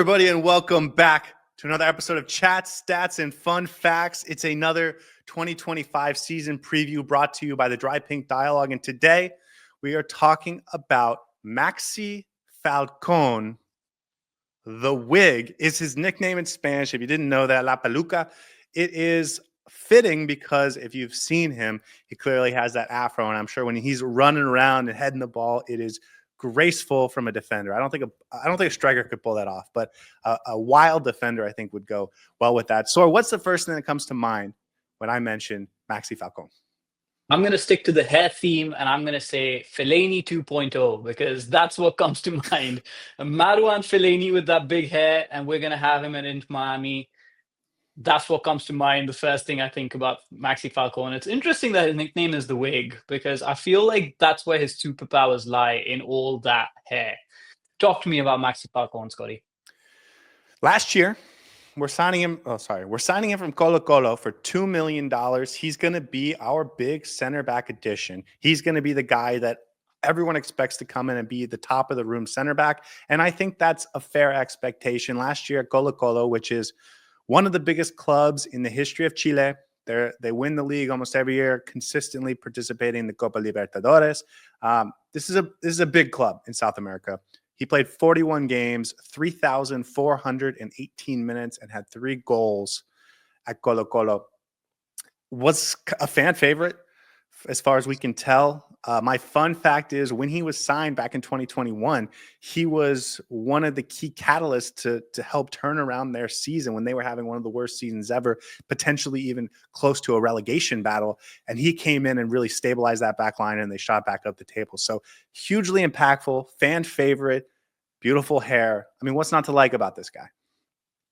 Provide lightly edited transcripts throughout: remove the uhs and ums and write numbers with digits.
everybody, and welcome back to another episode of Chats, Stats, and Fun Facts. It's another 2025 season preview brought to you by the Dry Pink Dialogue. And today we are talking about Maxi Falcón. The wig is his nickname in Spanish. If you didn't know that, La Peluca. It is fitting because if you've seen him, he clearly has that afro. And I'm sure when he's running around and heading the ball, it is graceful from a defender. I don't think a striker could pull that off, but a wild defender I think would go well with that. So what's the first thing that comes to mind when I mention Maxi Falcón? I'm going to stick to the hair theme, and I'm going to say Fellaini 2.0 because that's what comes to mind. Marouane Fellaini with that big hair, and we're going to have him at Inter Miami. That's what comes to mind. The first thing I think about Maxi Falcone. It's interesting that his nickname is the wig because I feel like that's where his superpowers lie, in all that hair. Talk to me about Maxi Falcone, Scotty. Last year, we're signing him from Colo-Colo for $2 million. He's going to be our big center back addition. He's going to be the guy that everyone expects to come in and be the top of the room center back. And I think that's a fair expectation. Last year at Colo-Colo, which is one of the biggest clubs in the history of Chile. They win the league almost every year, consistently participating in the Copa Libertadores. This is a big club in South America. He played 41 games, 3,418 minutes, and had 3 goals at Colo-Colo. Was a fan favorite as far as we can tell. My fun fact is when he was signed back in 2021, he was one of the key catalysts to help turn around their season when they were having one of the worst seasons ever, potentially even close to a relegation battle. And he came in and really stabilized that back line, and they shot back up the table. So hugely impactful, fan favorite, beautiful hair. I mean, what's not to like about this guy?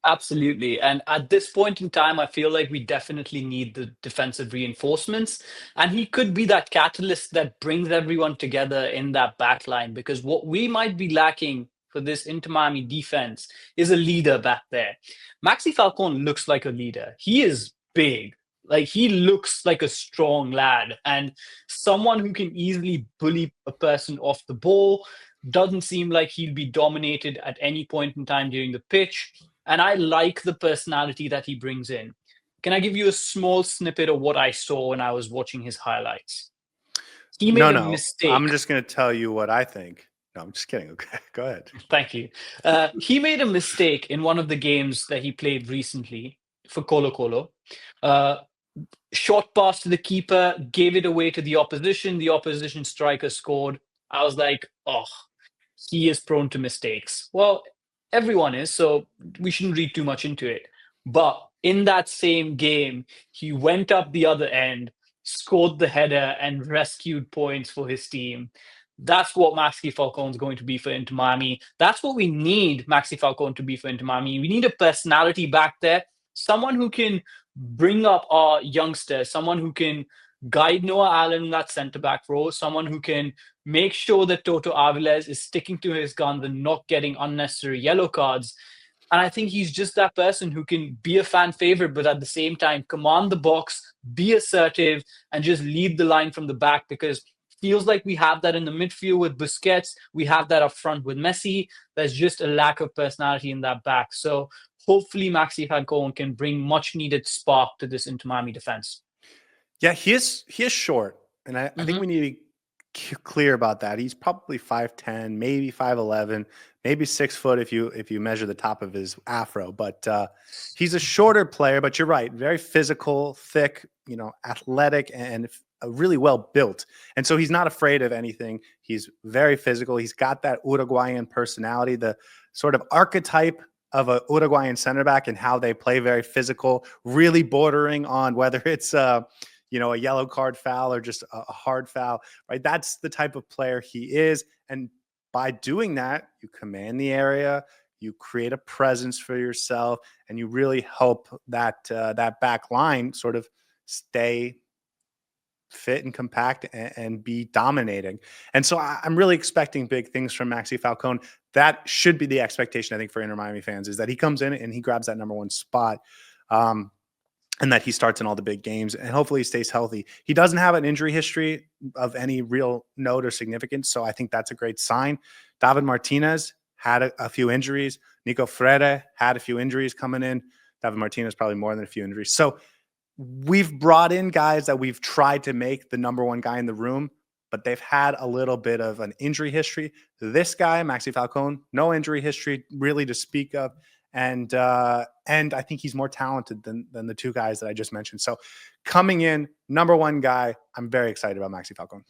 Absolutely. And at this point in time, I feel like we definitely need the defensive reinforcements. And he could be that catalyst that brings everyone together in that back line, because what we might be lacking for this Inter Miami defense is a leader back there. Maxi Falcone looks like a leader. He is big. Like, he looks like a strong lad and someone who can easily bully a person off the ball. Doesn't seem like he'll be dominated at any point in time during the pitch. And I like the personality that he brings in. Can I give you a small snippet of what I saw when I was watching his highlights? He made a mistake. I'm just going to tell you what I think. No, I'm just kidding. Okay, go ahead. Thank you. He made a mistake in one of the games that he played recently for Colo-Colo. Short pass to the keeper, gave it away to the opposition. The opposition striker scored. I was like, oh, he is prone to mistakes. Well, everyone is, so we shouldn't read too much into it. But in that same game, he went up the other end, scored the header, and rescued points for his team. That's what Maxi Falcone is going to be for Inter Miami. That's what we need Maxi Falcone to be for Inter Miami. We need a personality back there, someone who can bring up our youngsters, someone who can guide Noah Allen in that centre-back role, someone who can make sure that Toto Aviles is sticking to his guns and not getting unnecessary yellow cards. And I think he's just that person who can be a fan favorite, but at the same time, command the box, be assertive, and just lead the line from the back, because it feels like we have that in the midfield with Busquets. We have that up front with Messi. There's just a lack of personality in that back. So hopefully Maxi Falcone can bring much-needed spark to this Inter Miami defense. Yeah, he is short, and I think we need to be clear about that. He's probably 5'10", maybe 5'11", maybe 6 foot if you measure the top of his afro. But he's a shorter player. But you're right, very physical, thick, athletic, and really well built. And so he's not afraid of anything. He's very physical. He's got that Uruguayan personality, the sort of archetype of a Uruguayan center back, and how they play, very physical, really bordering on whether it's a yellow card foul or just a hard foul, right? That's the type of player he is. And by doing that, you command the area, you create a presence for yourself, and you really help that back line sort of stay fit and compact and be dominating. And so I'm really expecting big things from Maxi Falcone. That should be the expectation, I think, for Inter Miami fans, is that he comes in and he grabs that number 1 spot. And that he starts in all the big games, and hopefully he stays healthy. He doesn't have an injury history of any real note or significance, so I think that's a great sign. David Martinez had a few injuries. Nico Freire had a few injuries coming in. David Martinez probably more than a few injuries. So we've brought in guys that we've tried to make the number one guy in the room, but they've had a little bit of an injury history. This guy, Maxi Falcone, no injury history really to speak of. And I think he's more talented than the two guys that I just mentioned. So coming in, number one guy, I'm very excited about Maxi Falcone.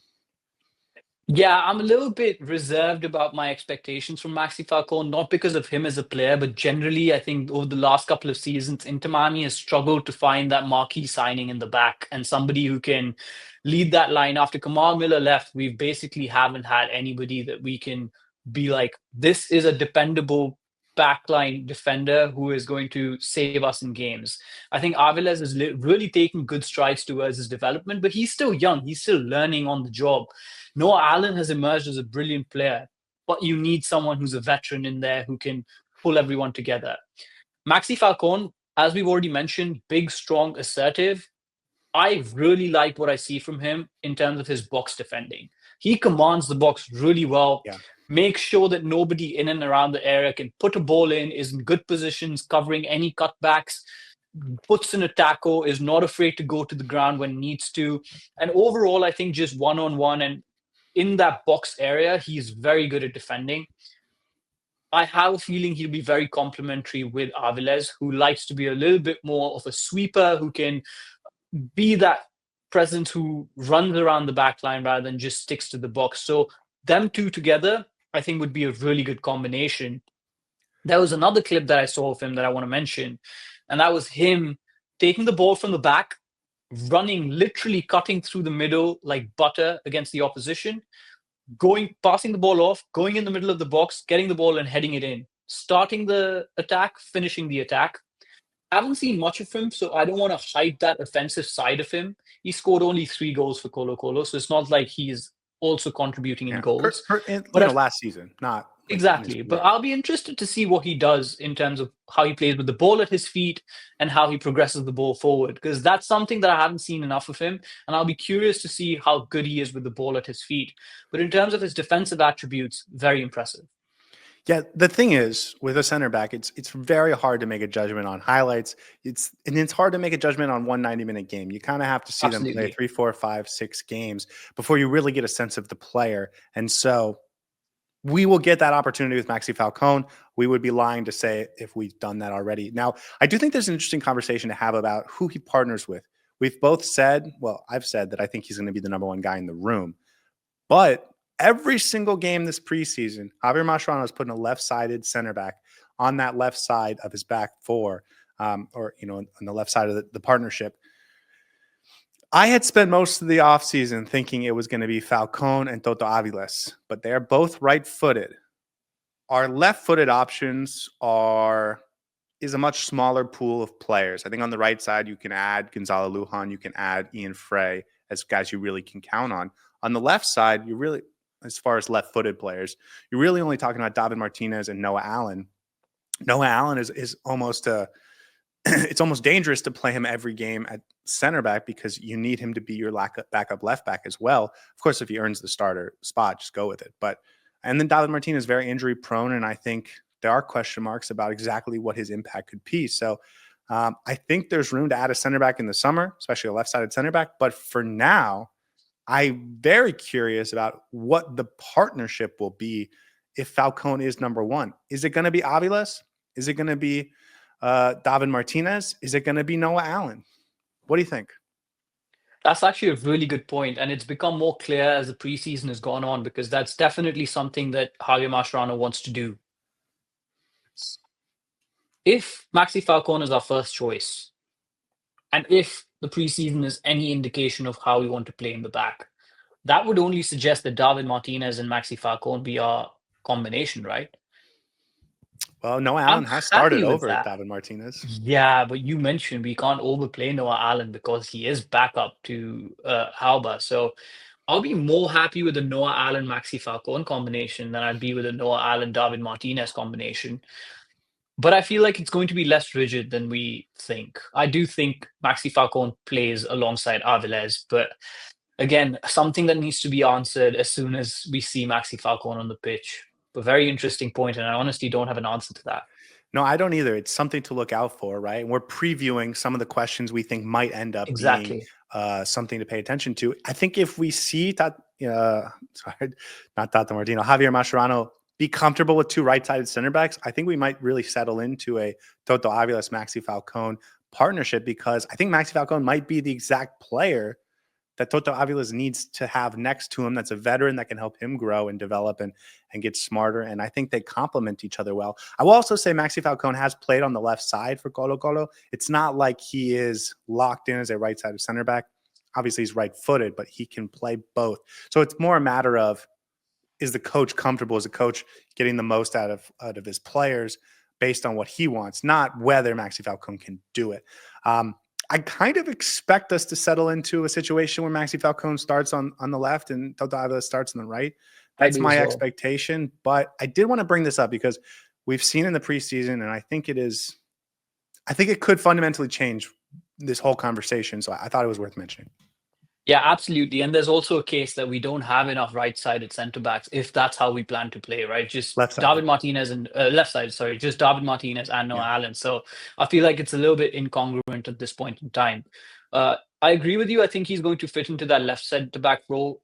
Yeah, I'm a little bit reserved about my expectations from Maxi Falcone, not because of him as a player, but generally, I think over the last couple of seasons, Inter Miami has struggled to find that marquee signing in the back and somebody who can lead that line. After Kamal Miller left, we basically haven't had anybody that we can be like, this is a dependable backline defender who is going to save us in games. I think Aviles is really taking good strides towards his development, but he's still young. He's still learning on the job. Noah Allen has emerged as a brilliant player, but you need someone who's a veteran in there who can pull everyone together. Maxi Falcone, as we've already mentioned, big, strong, assertive. I really like what I see from him in terms of his box defending. He commands the box really well. Yeah. Makes sure that nobody in and around the area can put a ball in, is in good positions, covering any cutbacks, puts in a tackle, is not afraid to go to the ground when needs to. And overall, I think just one-on-one and in that box area, he's very good at defending. I have a feeling he'll be very complementary with Aviles, who likes to be a little bit more of a sweeper, who can be that presence who runs around the back line rather than just sticks to the box. So them two together, I think would be a really good combination. There was another clip that I saw of him that I want to mention, and that was him taking the ball from the back, running, literally cutting through the middle like butter against the opposition, passing the ball off, going in the middle of the box, getting the ball and heading it in, starting the attack, finishing the attack. I haven't seen much of him, so I don't want to hide that offensive side of him. He scored only 3 goals for Colo Colo, so it's not like he's also contributing in goals. Last season, not exactly. But I'll be interested to see what he does in terms of how he plays with the ball at his feet and how he progresses the ball forward, because that's something that I haven't seen enough of him. And I'll be curious to see how good he is with the ball at his feet. But in terms of his defensive attributes, very impressive. Yeah, the thing is with a center back, it's very hard to make a judgment on highlights. It's hard to make a judgment on 190-minute game. You kind of have to see them play 3, 4, 5, 6 games before you really get a sense of the player. And so we will get that opportunity with Maxi Falcone. We would be lying to say if we've done that already. Now, I do think there's an interesting conversation to have about who he partners with. We've both said, well, I've said that I think he's going to be the number one guy in the room. But every single game this preseason, Javier Mascherano is putting a left-sided center back on that left side of his back four, or, on the left side of the partnership. I had spent most of the offseason thinking it was going to be Falcone and Toto Aviles, but they're both right-footed. Our left-footed options is a much smaller pool of players. I think on the right side, you can add Gonzalo Lujan, you can add Ian Frey as guys you really can count on. On the left side, you really, as far as left-footed players, you're really only talking about David Martinez and Noah Allen. Noah Allen is almost it's almost dangerous to play him every game at center back because you need him to be your backup left back as well. Of course, if he earns the starter spot, just go with it. And then David Martinez is very injury prone, and I think there are question marks about exactly what his impact could be. So I think there's room to add a center back in the summer, especially a left-sided center back. But for now, I'm very curious about what the partnership will be if Falcone is number one. Is it going to be Aviles? Is it going to be David Martinez? Is it going to be Noah Allen? What do you think? That's actually a really good point, and it's become more clear as the preseason has gone on, because that's definitely something that Javier Mascherano wants to do. If Maxi Falcone is our first choice, and if the preseason is any indication of how we want to play in the back, that would only suggest that David Martinez and Maxi Falcone be our combination, right? Well, Noah Allen has started over David Martinez. Yeah, but you mentioned we can't overplay Noah Allen because he is backup to Halba. So I'll be more happy with the Noah Allen Maxi Falcone combination than I'd be with the Noah Allen David Martinez combination. But I feel like it's going to be less rigid than we think. I do think Maxi Falcone plays alongside Aviles, but again, something that needs to be answered as soon as we see Maxi Falcone on the pitch. But very interesting point, and I honestly don't have an answer to that. No, I don't either. It's something to look out for, right? And we're previewing some of the questions we think might end up being Exactly. something to pay attention to. I think if we see sorry, not Tata Martino, Javier Mascherano be comfortable with two right-sided center backs, I think we might really settle into a Toto Aviles Maxi Falcone partnership, because I think Maxi Falcone might be the exact player that Toto Aviles needs to have next to him. That's a veteran that can help him grow and develop and get smarter. And I think they complement each other well. I will also say Maxi Falcone has played on the left side for Colo Colo. It's not like he is locked in as a right-sided center back. Obviously, he's right-footed, but he can play both. So it's more a matter of, is the coach comfortable? Is the coach getting the most out of his players based on what he wants, not whether Maxi Falcone can do it. I kind of expect us to settle into a situation where Maxi Falcone starts on the left and Toto Aviles starts on the right. That's my expectation. But I did want to bring this up because we've seen in the preseason, and I think it could fundamentally change this whole conversation. So I thought it was worth mentioning. Yeah, absolutely. And there's also a case that we don't have enough right-sided center backs if that's how we plan to play, right? Just David Martinez and left side, sorry, just David Martinez and Noah Allen. So I feel like it's a little bit incongruent at this point in time. I agree with you. I think he's going to fit into that left center back role.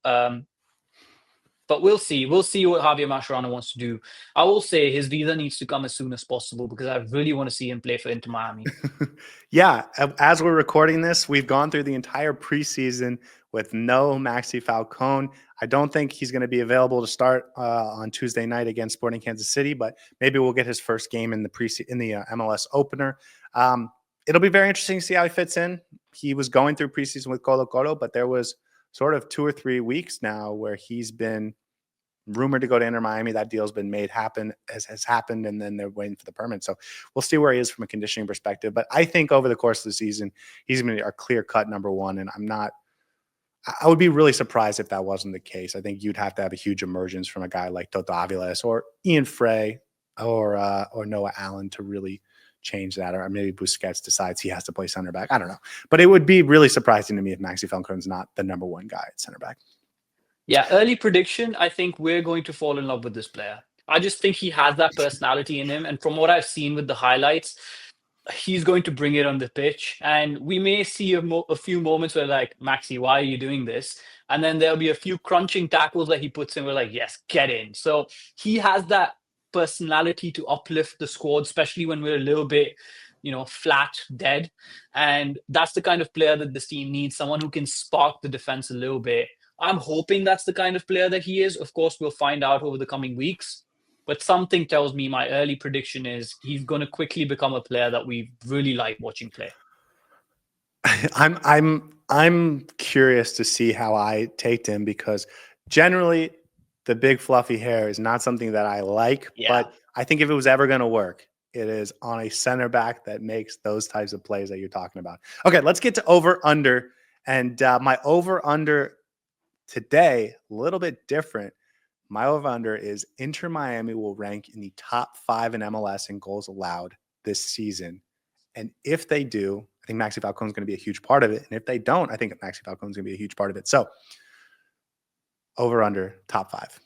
But we'll see. We'll see what Javier Mascherano wants to do. I will say his visa needs to come as soon as possible because I really want to see him play for Inter Miami. Yeah, as we're recording this, we've gone through the entire preseason with no Maxi Falcone. I don't think he's going to be available to start on Tuesday night against Sporting Kansas City, but maybe we'll get his first game in the MLS opener. It'll be very interesting to see how he fits in. He was going through preseason with Colo Colo, but there was sort of 2 or 3 weeks now where he's been rumored to go to Inter Miami. That deal's been made happen, has happened, and then they're waiting for the permit. So we'll see where he is from a conditioning perspective. But I think over the course of the season, he's going to be our clear-cut number one, and I would be really surprised if that wasn't the case. I think you'd have to have a huge emergence from a guy like Toto Aviles or Ian Frey or Noah Allen to really change that, or maybe Busquets decides he has to play center back. I don't know. But it would be really surprising to me if Maxi Falcone's not the number one guy at center back. Yeah, early prediction, I think we're going to fall in love with this player. I just think he has that personality in him. And from what I've seen with the highlights, he's going to bring it on the pitch. And we may see a few moments where like, Maxi, why are you doing this? And then there'll be a few crunching tackles that he puts in. We're like, yes, get in. So he has that personality to uplift the squad, especially when we're a little bit, flat, dead. And that's the kind of player that this team needs, someone who can spark the defense a little bit. I'm hoping that's the kind of player that he is. Of course, we'll find out over the coming weeks. But something tells me my early prediction is he's going to quickly become a player that we really like watching play. I'm curious to see how I take him, because generally the big fluffy hair is not something that I like. Yeah. But I think if it was ever going to work, it is on a center back that makes those types of plays that you're talking about. Okay, let's get to over-under. And my over-under today, a little bit different. My over-under is Inter Miami will rank in the top 5 in MLS in goals allowed this season. And if they do, I think Maxi Falcone is going to be a huge part of it. And if they don't, I think Maxi Falcone is going to be a huge part of it. So over-under top 5.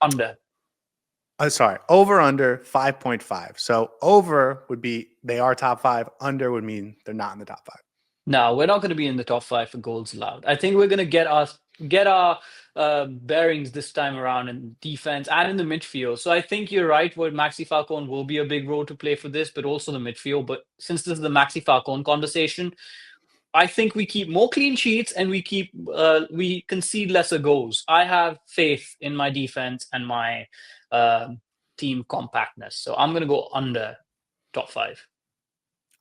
Under. Over-under 5.5. So over would be they are top 5. Under would mean they're not in the top 5. No, we're not going to be in the top 5 for goals allowed. I think we're going to get our bearings this time around in defense and in the midfield. So I think you're right where Maxi Falcone will be a big role to play for this, but also the midfield. But since this is the Maxi Falcone conversation, I think we keep more clean sheets and we concede lesser goals. I have faith in my defense and my team compactness. So I'm going to go under top 5.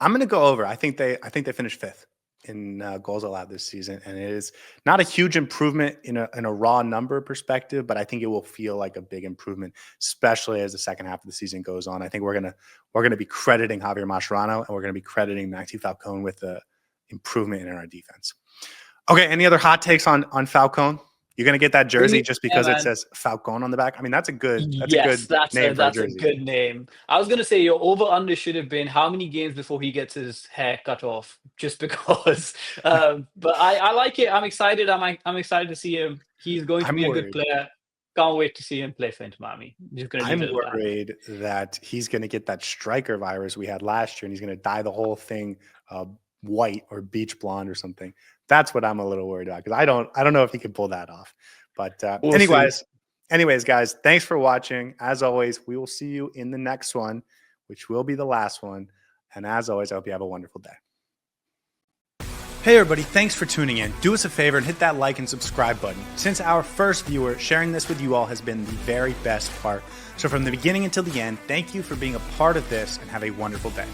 I'm going to go over. I think they finished 5th in goals allowed this season, and it is not a huge improvement in a raw number perspective, but I think it will feel like a big improvement, especially as the second half of the season goes on. I think we're gonna be crediting Javier Mascherano, and we're gonna be crediting Maxi Falcone with the improvement in our defense. Okay, any other hot takes on Falcone? You're gonna get that jersey just because it says Falcone on the back. I mean, that's a good name for a jersey. A good name. I was gonna say your over/under should have been how many games before he gets his hair cut off, just because. But I like it. I'm excited. I'm excited to see him. He's going to be a good player. Can't wait to see him play for Inter Miami. Just gonna I'm leave it at that. worried that he's going to get that striker virus we had last year, and he's going to dye the whole thing white or beach blonde or something. That's what I'm a little worried about, because I don't know if he can pull that off. But We'll anyways, guys, thanks for watching. As always, we will see you in the next one, which will be the last one. And as always, I hope you have a wonderful day. Hey everybody, thanks for tuning in. Do us a favor and hit that like and subscribe button. Since our first viewer, sharing this with you all has been the very best part. So from the beginning until the end, thank you for being a part of this, and have a wonderful day.